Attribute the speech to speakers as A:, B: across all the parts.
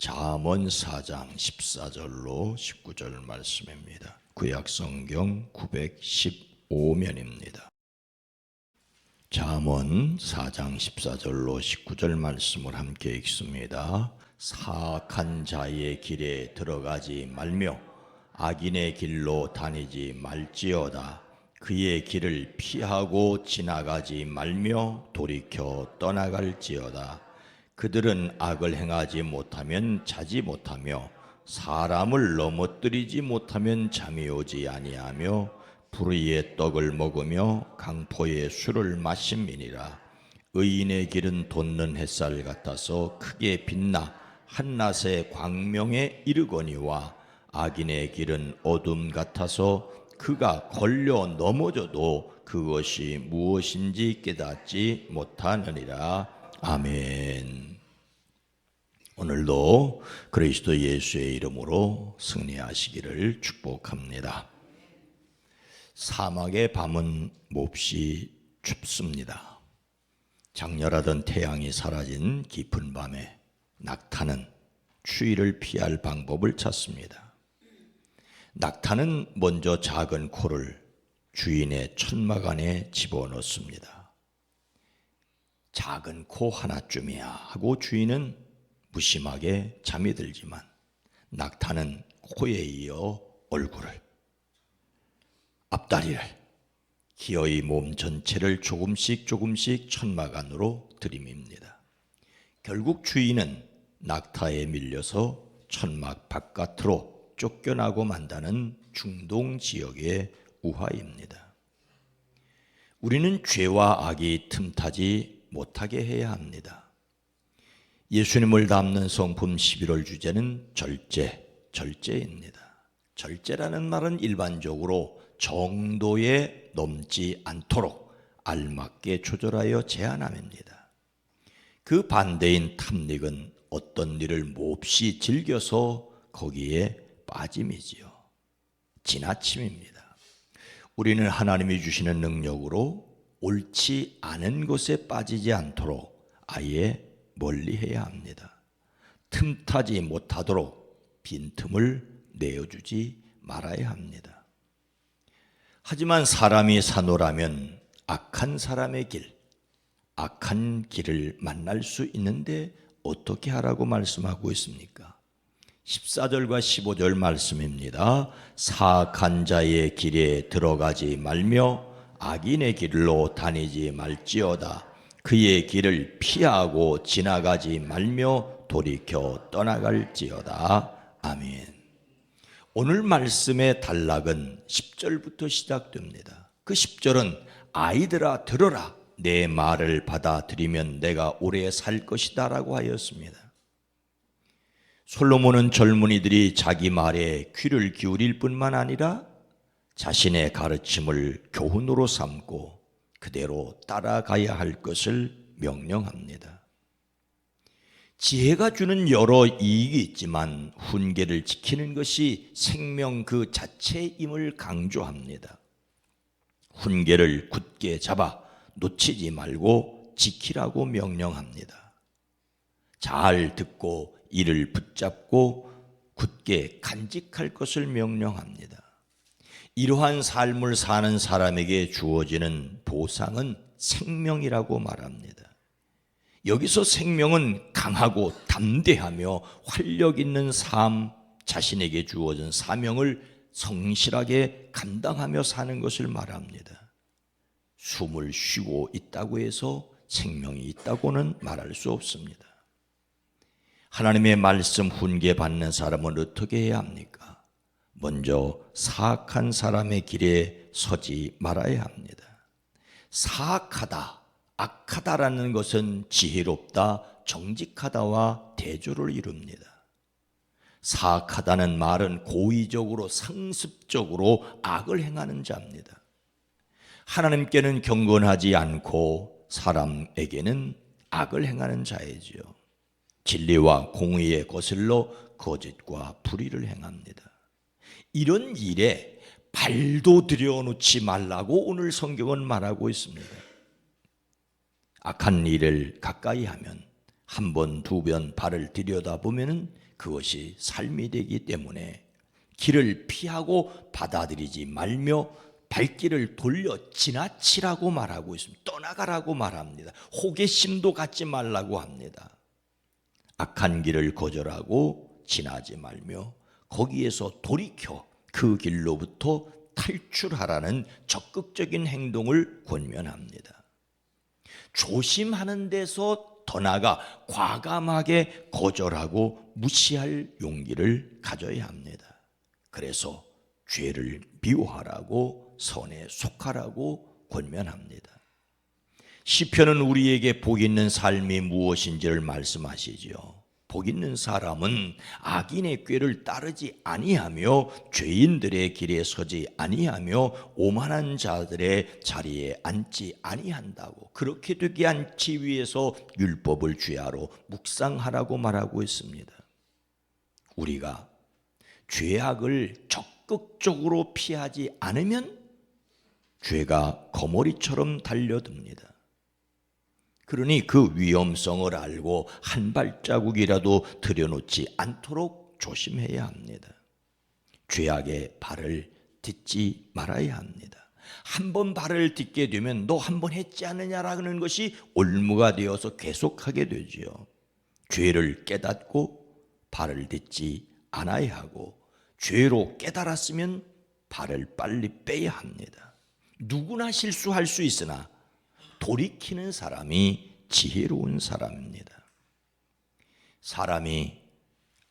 A: 잠언 4장 14절로 19절 말씀입니다. 구약성경 915면입니다. 잠언 4장 14절로 19절 말씀을 함께 읽습니다. 사악한 자의 길에 들어가지 말며 악인의 길로 다니지 말지어다. 그의 길을 피하고 지나가지 말며 돌이켜 떠나갈지어다. 그들은 악을 행하지 못하면 자지 못하며 사람을 넘어뜨리지 못하면 잠이 오지 아니하며 불의의 떡을 먹으며 강포의 술을 마심이니라. 의인의 길은 돋는 햇살 같아서 크게 빛나 한낮의 광명에 이르거니와 악인의 길은 어둠 같아서 그가 걸려 넘어져도 그것이 무엇인지 깨닫지 못하느니라. 아멘. 오늘도 그리스도 예수의 이름으로 승리하시기를 축복합니다. 사막의 밤은 몹시 춥습니다. 장렬하던 태양이 사라진 깊은 밤에 낙타는 추위를 피할 방법을 찾습니다. 낙타는 먼저 작은 코를 주인의 천막 안에 집어넣습니다. 작은 코 하나쯤이야 하고 주인은 무심하게 잠이 들지만 낙타는 코에 이어 얼굴을, 앞다리를, 기어이 몸 전체를 조금씩 천막 안으로 들이밉니다. 결국 주인은 낙타에 밀려서 천막 바깥으로 쫓겨나고 만다는 중동 지역의 우화입니다. 우리는 죄와 악이 틈타지 못하게 해야 합니다. 예수님을 담는 성품 11월 주제는 절제입니다. 절제라는 말은 일반적으로 정도에 넘지 않도록 알맞게 조절하여 제한함입니다. 그 반대인 탐닉은 어떤 일을 몹시 즐겨서 거기에 빠짐이지요. 지나침입니다. 우리는 하나님이 주시는 능력으로 옳지 않은 것에 빠지지 않도록 아예 멀리해야 합니다. 틈타지 못하도록 빈틈을 내어주지 말아야 합니다. 하지만 사람이 사노라면 악한 사람의 길, 악한 길을 만날 수 있는데 어떻게 하라고 말씀하고 있습니까? 14절과 15절 말씀입니다. 사악한 자의 길에 들어가지 말며 악인의 길로 다니지 말지어다. 그의 길을 피하고 지나가지 말며 돌이켜 떠나갈지어다. 아멘. 오늘 말씀의 단락은 10절부터 시작됩니다. 그 10절은 아이들아 들어라, 내 말을 받아들이면 내가 오래 살 것이다 라고 하였습니다. 솔로몬은 젊은이들이 자기 말에 귀를 기울일 뿐만 아니라 자신의 가르침을 교훈으로 삼고 그대로 따라가야 할 것을 명령합니다. 지혜가 주는 여러 이익이 있지만 훈계를 지키는 것이 생명 그 자체임을 강조합니다. 훈계를 굳게 잡아 놓치지 말고 지키라고 명령합니다. 잘 듣고 이를 붙잡고 굳게 간직할 것을 명령합니다. 이러한 삶을 사는 사람에게 주어지는 보상은 생명이라고 말합니다. 여기서 생명은 강하고 담대하며 활력 있는 삶, 자신에게 주어진 사명을 성실하게 감당하며 사는 것을 말합니다. 숨을 쉬고 있다고 해서 생명이 있다고는 말할 수 없습니다. 하나님의 말씀 훈계 받는 사람은 어떻게 해야 합니까? 먼저 사악한 사람의 길에 서지 말아야 합니다. 사악하다, 악하다라는 것은 지혜롭다, 정직하다와 대조를 이룹니다. 사악하다는 말은 고의적으로 상습적으로 악을 행하는 자입니다. 하나님께는 경건하지 않고 사람에게는 악을 행하는 자이지요. 진리와 공의에 거슬러 거짓과 불의를 행합니다. 이런 일에 발도 들여놓지 말라고 오늘 성경은 말하고 있습니다. 악한 일을 가까이 하면 한 번, 두 번 발을 들여다보면 그것이 삶이 되기 때문에 길을 피하고 받아들이지 말며 발길을 돌려 지나치라고 말하고 있습니다. 떠나가라고 말합니다. 호기심도 갖지 말라고 합니다. 악한 길을 거절하고 지나지 말며 거기에서 돌이켜 그 길로부터 탈출하라는 적극적인 행동을 권면합니다. 조심하는 데서 더 나아가 과감하게 거절하고 무시할 용기를 가져야 합니다. 그래서 죄를 미워하라고 선에 속하라고 권면합니다. 시편은 우리에게 복 있는 삶이 무엇인지를 말씀하시지요. 복 있는 사람은 악인의 꾀를 따르지 아니하며 죄인들의 길에 서지 아니하며 오만한 자들의 자리에 앉지 아니한다고, 그렇게 되게 않기 위해서 율법을 주야로 묵상하라고 말하고 있습니다. 우리가 죄악을 적극적으로 피하지 않으면 죄가 거머리처럼 달려듭니다. 그러니 그 위험성을 알고 한 발자국이라도 들여놓지 않도록 조심해야 합니다. 죄악의 발을 딛지 말아야 합니다. 한 번 발을 딛게 되면 너 한 번 했지 않느냐라는 것이 올무가 되어서 계속하게 되지요. 죄를 깨닫고 발을 딛지 않아야 하고, 죄로 깨달았으면 발을 빨리 빼야 합니다. 누구나 실수할 수 있으나 돌이키는 사람이 지혜로운 사람입니다. 사람이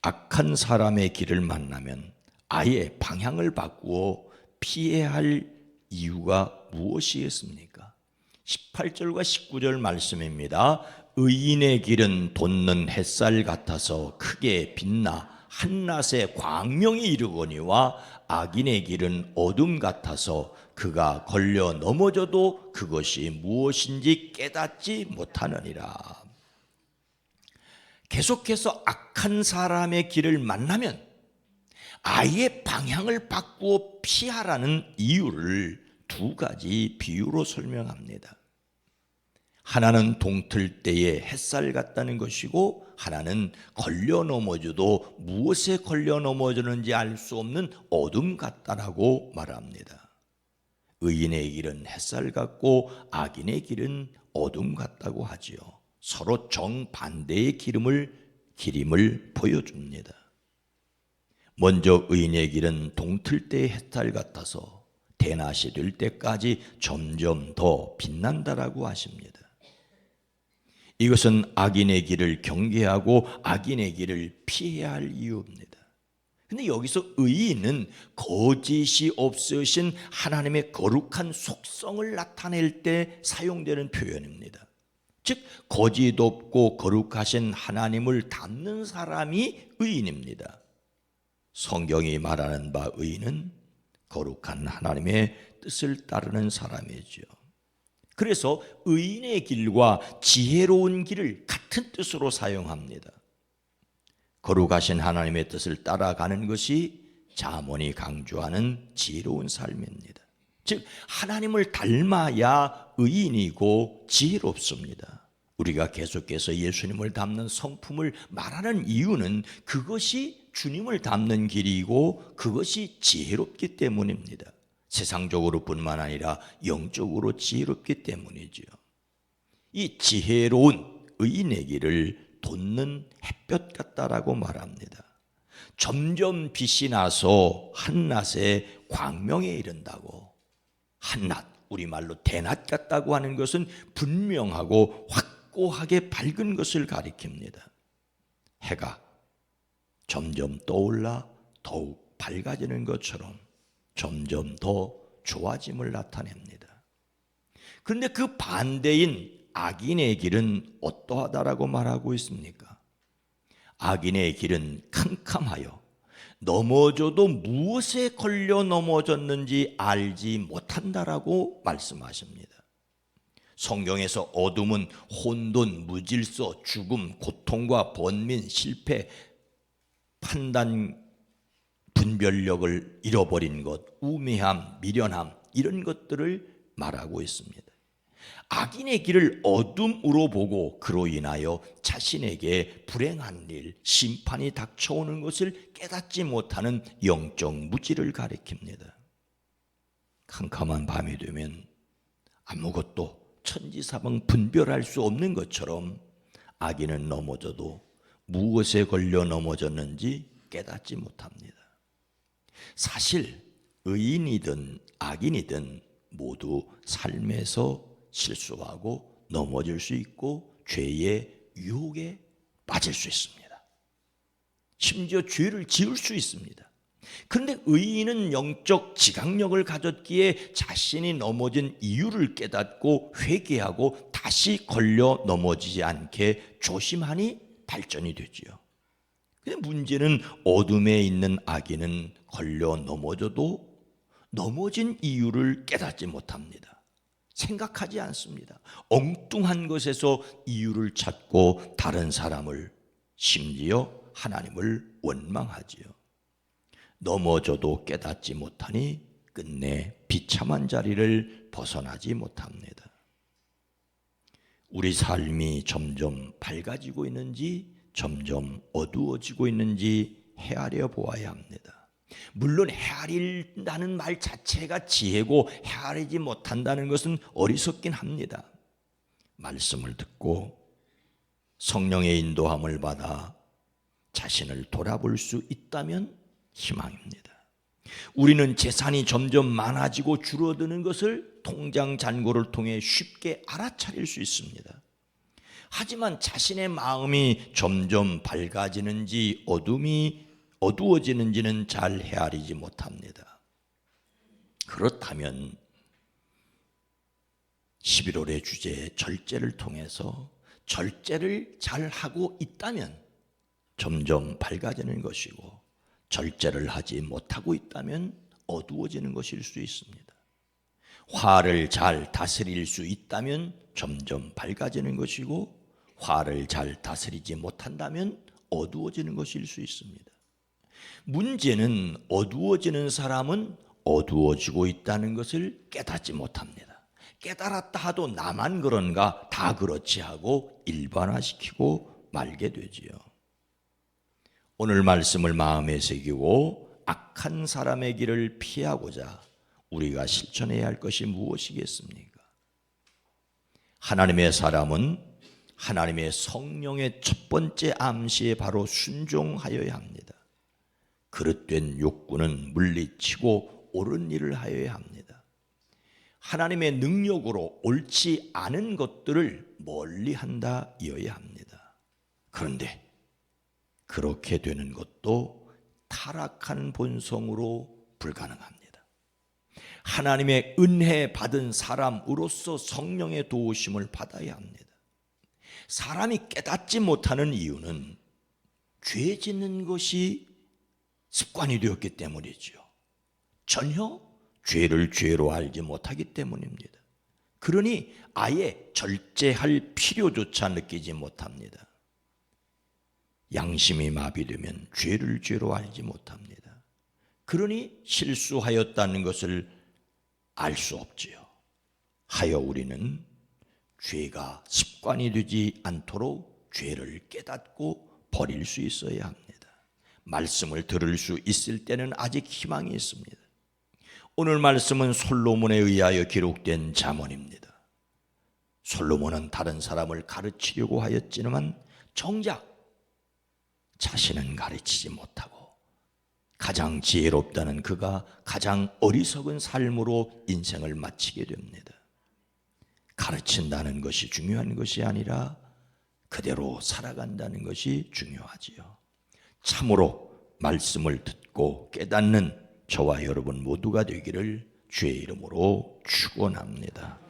A: 악한 사람의 길을 만나면 아예 방향을 바꾸어 피해야 할 이유가 무엇이겠습니까? 18절과 19절 말씀입니다. 의인의 길은 돋는 햇살 같아서 크게 빛나 한낮에 광명이 이르거니와 악인의 길은 어둠 같아서 그가 걸려 넘어져도 그것이 무엇인지 깨닫지 못하느니라. 계속해서 악한 사람의 길을 만나면 아예 방향을 바꾸어 피하라는 이유를 두 가지 비유로 설명합니다. 하나는 동틀 때의 햇살 같다는 것이고, 하나는 걸려 넘어져도 무엇에 걸려 넘어지는지 알 수 없는 어둠 같다라고 말합니다. 의인의 길은 햇살 같고 악인의 길은 어둠 같다고 하지요. 서로 정반대의 기림을 보여줍니다. 먼저 의인의 길은 동틀 때의 햇살 같아서 대낮이 될 때까지 점점 더 빛난다라고 하십니다. 이것은 악인의 길을 경계하고 악인의 길을 피해야 할 이유입니다. 근데 여기서 의인은 거짓이 없으신 하나님의 거룩한 속성을 나타낼 때 사용되는 표현입니다. 즉 거짓 없고 거룩하신 하나님을 닮는 사람이 의인입니다. 성경이 말하는 바 의인은 거룩한 하나님의 뜻을 따르는 사람이죠. 그래서 의인의 길과 지혜로운 길을 같은 뜻으로 사용합니다. 거룩하신 하나님의 뜻을 따라가는 것이 잠언이 강조하는 지혜로운 삶입니다. 즉 하나님을 닮아야 의인이고 지혜롭습니다. 우리가 계속해서 예수님을 닮는 성품을 말하는 이유는 그것이 주님을 닮는 길이고 그것이 지혜롭기 때문입니다. 세상적으로 뿐만 아니라 영적으로 지혜롭기 때문이죠. 이 지혜로운 의인의 길을 돋는 햇볕 같다라고 말합니다. 점점 빛이 나서 한낮에 광명에 이른다고. 한낮, 우리말로 대낮 같다고 하는 것은 분명하고 확고하게 밝은 것을 가리킵니다. 해가 점점 떠올라 더욱 밝아지는 것처럼 점점 더 좋아짐을 나타냅니다. 그런데 그 반대인 악인의 길은 어떠하다라고 말하고 있습니까? 악인의 길은 캄캄하여 넘어져도 무엇에 걸려 넘어졌는지 알지 못한다라고 말씀하십니다. 성경에서 어둠은 혼돈, 무질서, 죽음, 고통과 번민, 실패, 판단, 분별력을 잃어버린 것, 우매함, 미련함 이런 것들을 말하고 있습니다. 악인의 길을 어둠으로 보고 그로 인하여 자신에게 불행한 일, 심판이 닥쳐오는 것을 깨닫지 못하는 영적 무지를 가리킵니다. 캄캄한 밤이 되면 아무것도 천지사방 분별할 수 없는 것처럼 악인은 넘어져도 무엇에 걸려 넘어졌는지 깨닫지 못합니다. 사실 의인이든 악인이든 모두 삶에서 실수하고 넘어질 수 있고 죄의 유혹에 빠질 수 있습니다. 심지어 죄를 지을 수 있습니다. 그런데 의인은 영적 지각력을 가졌기에 자신이 넘어진 이유를 깨닫고 회개하고 다시 걸려 넘어지지 않게 조심하니 발전이 되지요. 근데 문제는 어둠에 있는 악인은 걸려 넘어져도 넘어진 이유를 깨닫지 못합니다. 생각하지 않습니다. 엉뚱한 것에서 이유를 찾고 다른 사람을, 심지어 하나님을 원망하지요. 넘어져도 깨닫지 못하니 끝내 비참한 자리를 벗어나지 못합니다. 우리 삶이 점점 밝아지고 있는지 점점 어두워지고 있는지 헤아려 보아야 합니다. 물론 헤아린다는 말 자체가 지혜고 헤아리지 못한다는 것은 어리석긴 합니다. 말씀을 듣고 성령의 인도함을 받아 자신을 돌아볼 수 있다면 희망입니다. 우리는 재산이 점점 많아지고 줄어드는 것을 통장 잔고를 통해 쉽게 알아차릴 수 있습니다. 하지만 자신의 마음이 점점 밝아지는지 어두워지는지는 잘 헤아리지 못합니다. 그렇다면 11월의 주제 절제를 통해서 절제를 잘 하고 있다면 점점 밝아지는 것이고, 절제를 하지 못하고 있다면 어두워지는 것일 수 있습니다. 화를 잘 다스릴 수 있다면 점점 밝아지는 것이고, 화를 잘 다스리지 못한다면 어두워지는 것일 수 있습니다. 문제는 어두워지는 사람은 어두워지고 있다는 것을 깨닫지 못합니다. 깨달았다 하도 나만 그런가, 다 그렇지 하고 일반화시키고 말게 되지요. 오늘 말씀을 마음에 새기고 악한 사람의 길을 피하고자 우리가 실천해야 할 것이 무엇이겠습니까? 하나님의 사람은 하나님의 성령의 첫 번째 암시에 바로 순종하여야 합니다. 그릇된 욕구는 물리치고 옳은 일을 하여야 합니다. 하나님의 능력으로 옳지 않은 것들을 멀리한다 이어야 합니다. 그런데 그렇게 되는 것도 타락한 본성으로 불가능합니다. 하나님의 은혜 받은 사람으로서 성령의 도우심을 받아야 합니다. 사람이 깨닫지 못하는 이유는 죄 짓는 것이 습관이 되었기 때문이죠. 전혀 죄를 죄로 알지 못하기 때문입니다. 그러니 아예 절제할 필요조차 느끼지 못합니다. 양심이 마비되면 죄를 죄로 알지 못합니다. 그러니 실수하였다는 것을 알 수 없지요. 하여 우리는 죄가 습관이 되지 않도록 죄를 깨닫고 버릴 수 있어야 합니다. 말씀을 들을 수 있을 때는 아직 희망이 있습니다. 오늘 말씀은 솔로몬에 의하여 기록된 잠언입니다. 솔로몬은 다른 사람을 가르치려고 하였지만 정작 자신은 가르치지 못하고 가장 지혜롭다는 그가 가장 어리석은 삶으로 인생을 마치게 됩니다. 가르친다는 것이 중요한 것이 아니라 그대로 살아간다는 것이 중요하지요. 참으로 말씀을 듣고 깨닫는 저와 여러분 모두가 되기를 주의 이름으로 축원합니다.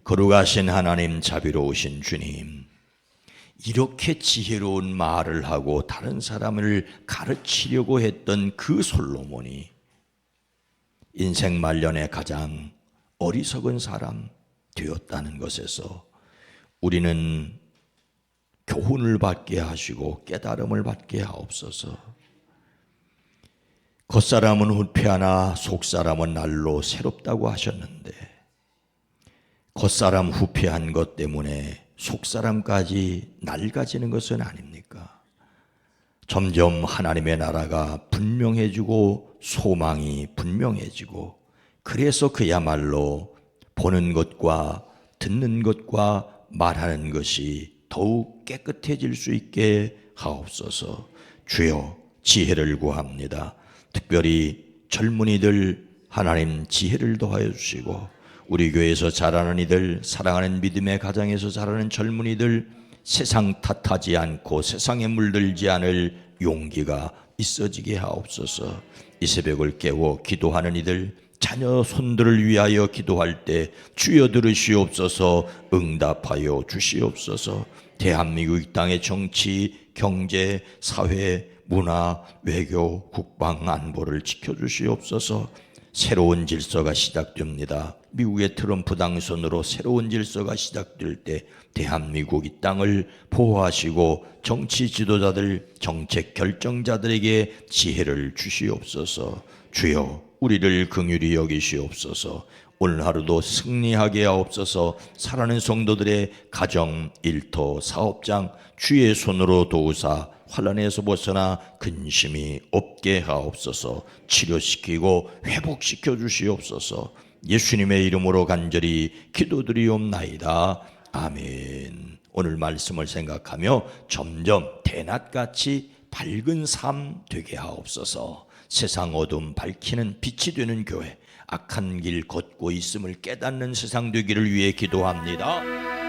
A: 거룩하신 하나님, 자비로우신 주님, 이렇게 지혜로운 말을 하고 다른 사람을 가르치려고 했던 그 솔로몬이 인생 말년에 가장 어리석은 사람 되었다는 것에서 우리는 교훈을 받게 하시고 깨달음을 받게 하옵소서. 겉사람은 후패하나 속사람은 날로 새롭다고 하셨는데 겉사람 후패한 것 때문에 속사람까지 낡아지는 것은 아닙니까? 점점 하나님의 나라가 분명해지고 소망이 분명해지고, 그래서 그야말로 보는 것과 듣는 것과 말하는 것이 더욱 깨끗해질 수 있게 하옵소서. 주여, 지혜를 구합니다. 특별히 젊은이들 하나님 지혜를 더하여 주시고, 우리 교회에서 자라는 이들, 사랑하는 믿음의 가정에서 자라는 젊은이들, 세상 탓하지 않고 세상에 물들지 않을 용기가 있어지게 하옵소서. 이 새벽을 깨워 기도하는 이들, 자녀 손들을 위하여 기도할 때 주여 들으시옵소서, 응답하여 주시옵소서. 대한민국 이 땅의 정치, 경제, 사회, 문화, 외교, 국방, 안보를 지켜주시옵소서. 새로운 질서가 시작됩니다. 미국의 트럼프 당선으로 새로운 질서가 시작될 때 대한민국 이 땅을 보호하시고 정치 지도자들, 정책 결정자들에게 지혜를 주시옵소서. 주여, 우리를 긍휼히 여기시옵소서. 오늘 하루도 승리하게 하옵소서. 사랑하는 성도들의 가정, 일터, 사업장 주의 손으로 도우사 환난에서 벗어나 근심이 없게 하옵소서. 치료시키고 회복시켜 주시옵소서. 예수님의 이름으로 간절히 기도드리옵나이다. 아멘. 오늘 말씀을 생각하며 점점 대낮같이 밝은 삶 되게 하옵소서. 세상 어둠 밝히는 빛이 되는 교회, 악한 길 걷고 있음을 깨닫는 세상 되기를 위해 기도합니다.